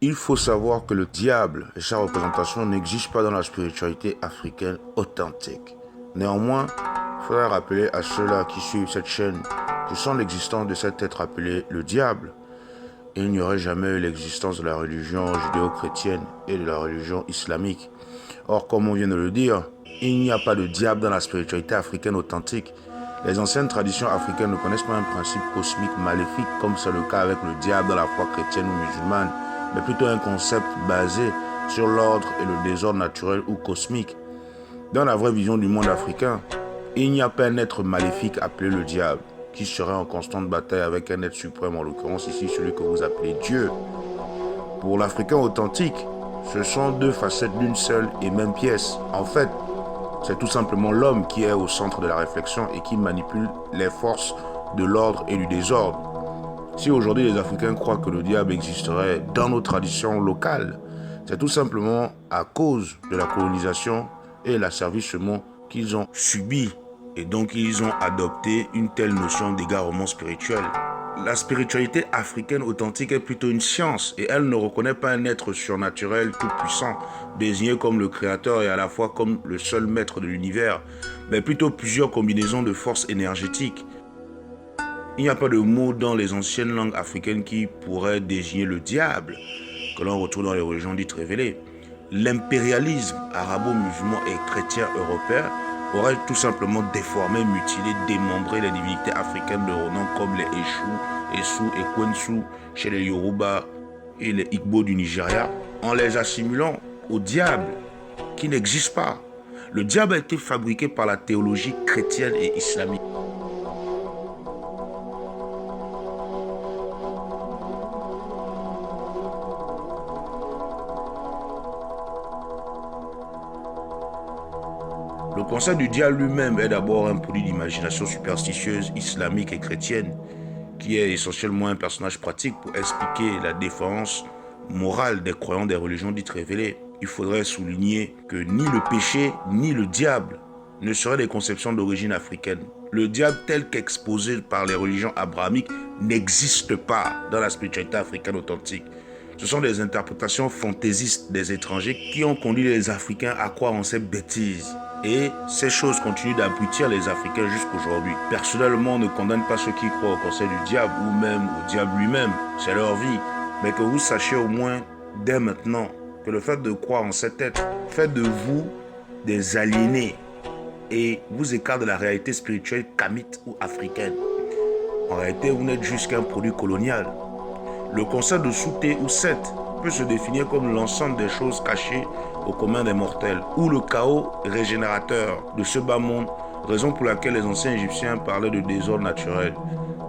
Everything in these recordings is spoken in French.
Il faut savoir que le diable et sa représentation n'existent pas dans la spiritualité africaine authentique. Néanmoins, il faudrait rappeler à ceux-là qui suivent cette chaîne que sans l'existence de cet être appelé le diable, il n'y aurait jamais eu l'existence de la religion judéo-chrétienne et de la religion islamique. Or, comme on vient de le dire, il n'y a pas de diable dans la spiritualité africaine authentique. Les anciennes traditions africaines ne connaissent pas un principe cosmique maléfique comme c'est le cas avec le diable dans la foi chrétienne ou musulmane, mais plutôt un concept basé sur l'ordre et le désordre naturel ou cosmique. Dans la vraie vision du monde africain, il n'y a pas un être maléfique appelé le diable, qui serait en constante bataille avec un être suprême, en l'occurrence ici celui que vous appelez Dieu. Pour l'Africain authentique, ce sont deux facettes d'une seule et même pièce. En fait, c'est tout simplement l'homme qui est au centre de la réflexion et qui manipule les forces de l'ordre et du désordre. Si aujourd'hui les Africains croient que le diable existerait dans nos traditions locales, c'est tout simplement à cause de la colonisation et l'asservissement qu'ils ont subi. Et donc ils ont adopté une telle notion d'égarement spirituel. La spiritualité africaine authentique est plutôt une science et elle ne reconnaît pas un être surnaturel tout-puissant, désigné comme le créateur et à la fois comme le seul maître de l'univers, mais plutôt plusieurs combinaisons de forces énergétiques. Il n'y a pas de mot dans les anciennes langues africaines qui pourrait désigner le diable, que l'on retrouve dans les religions dites révélées. L'impérialisme arabo-musulman et chrétien européen aurait tout simplement déformé, mutilé, démembré les divinités africaines de renom comme les Eshu, Esu et Kwensu chez les Yoruba et les Igbo du Nigeria, en les assimilant au diable qui n'existe pas. Le diable a été fabriqué par la théologie chrétienne et islamique. Le concept du diable lui-même est d'abord un produit d'imagination superstitieuse islamique et chrétienne, qui est essentiellement un personnage pratique pour expliquer la défense morale des croyants des religions dites révélées. Il faudrait souligner que ni le péché ni le diable ne seraient des conceptions d'origine africaine. Le diable tel qu'exposé par les religions abrahamiques n'existe pas dans la spiritualité africaine authentique. Ce sont des interprétations fantaisistes des étrangers qui ont conduit les Africains à croire en ces bêtises. Et ces choses continuent d'abrutir les Africains jusqu'aujourd'hui. Personnellement, on ne condamne pas ceux qui croient au concept du diable ou même au diable lui-même. C'est leur vie. Mais que vous sachiez au moins dès maintenant que le fait de croire en cet être fait de vous des aliénés et vous écarte de la réalité spirituelle kamite ou africaine. En réalité, vous n'êtes juste qu'un produit colonial. Le concept de Souté ou Set peut se définir comme l'ensemble des choses cachées au commun des mortels, ou le chaos régénérateur de ce bas monde, raison pour laquelle les anciens Égyptiens parlaient de désordre naturel.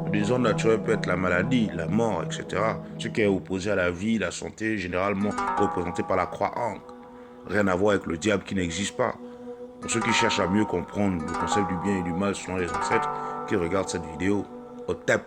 Le désordre naturel peut être la maladie, la mort, etc. Ce qui est opposé à la vie, la santé, généralement représenté par la croix ankh. Rien à voir avec le diable qui n'existe pas. Pour ceux qui cherchent à mieux comprendre le concept du bien et du mal selon les ancêtres, qui regardent cette vidéo, au TEP.